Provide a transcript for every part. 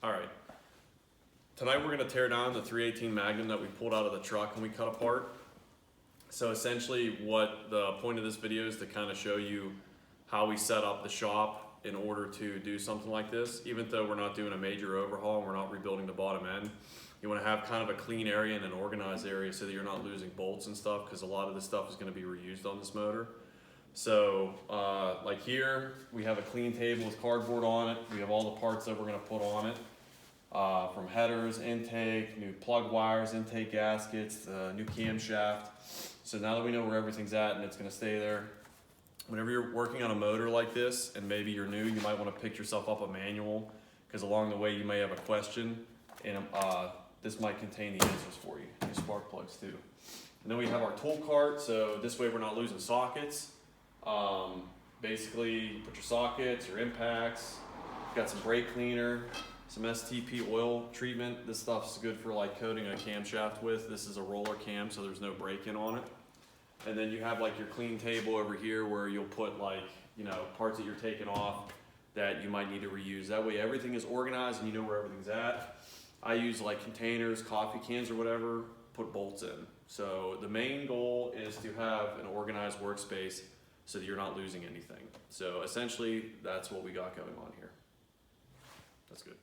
All right. Tonight we're going to tear down the 318 Magnum that we pulled out of the truck and we cut apart. So essentially what the point of this video is to kind of show you how we set up the shop in order to do something like this. Even though we're not doing a major overhaul and we're not rebuilding the bottom end, you want to have kind of a clean area and an organized area so that you're not losing bolts and stuff, because a lot of this stuff is going to be reused on this motor. So like here, we have a clean table with cardboard on it. We have all the parts that we're going to put on it. From headers, intake, new plug wires, intake gaskets, new camshaft. So now that we know where everything's at and it's going to stay there, whenever you're working on a motor like this and maybe you're new, you might want to pick yourself up a manual, because along the way you may have a question, and this might contain the answers for you. New spark plugs too. And then we have our tool cart, so this way we're not losing sockets. Basically, you put your sockets, your impacts, got some brake cleaner, some STP oil treatment. This stuff's good for like coating a camshaft with. This is a roller cam, so there's no break-in on it. And then you have like your clean table over here where you'll put like, you know, parts that you're taking off that you might need to reuse. That way everything is organized and you know where everything's at. I use like containers, coffee cans or whatever, put bolts in. So the main goal is to have an organized workspace so that you're not losing anything. So essentially that's what we got going on here. That's good.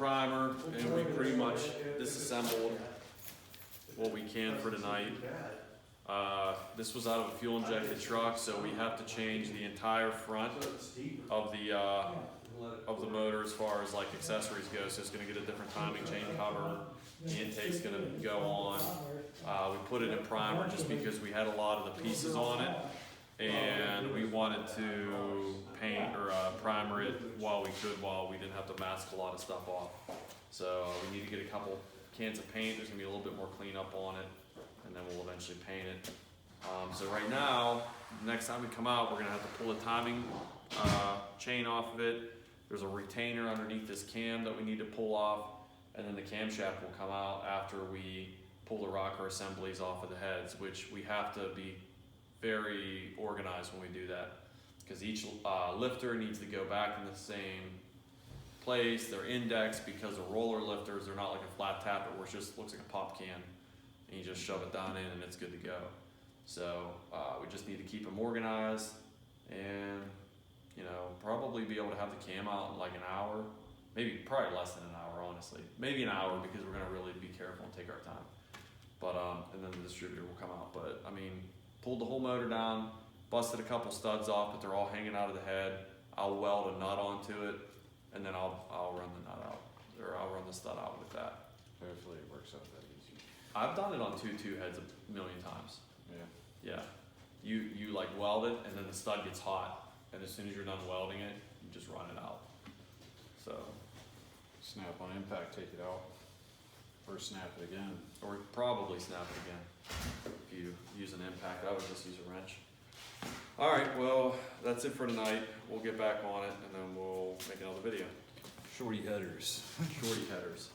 primer, and we pretty much disassembled what we can for tonight. This was out of a fuel injected truck, so we have to change the entire front of the motor as far as like accessories go. So it's going to get a different timing chain cover. The intake's going to go on. We put it in primer just because we had a lot of the pieces on it, and we wanted to paint or primer it while we could, while we didn't have to mask a lot of stuff off. So we need to get a couple cans of paint. There's going to be a little bit more cleanup on it, and then we'll eventually paint it. So right now, next time we come out, we're going to have to pull the timing chain off of it. There's a retainer underneath this cam that we need to pull off, and then the camshaft will come out after we pull the rocker assemblies off of the heads, which we have to be very organized when we do that, because each lifter needs to go back in the same place. They're indexed because the roller lifters, they're not like a flat tapper where it just looks like a pop can and you just shove it down in and it's good to go. So we just need to keep them organized, and probably be able to have the cam out in like an hour, probably less than an hour, honestly. Maybe an hour, because we're gonna really be careful and take our time. But and then the distributor will come out. But I mean, pulled the whole motor down, busted a couple studs off, but they're all hanging out of the head. I'll weld a nut onto it, and then I'll run the nut out, or I'll run the stud out with that. Hopefully it works out that easy. I've done it on two heads a million times. Yeah. Yeah. You like weld it, and then the stud gets hot, and as soon as you're done welding it, you just run it out. So. Snap on impact, take it out, or snap it again. Or probably snap it again. If you use an impact, I would just use a wrench. All right, well, that's it for tonight. We'll get back on it, and then we'll make another video. Shorty headers. Shorty headers.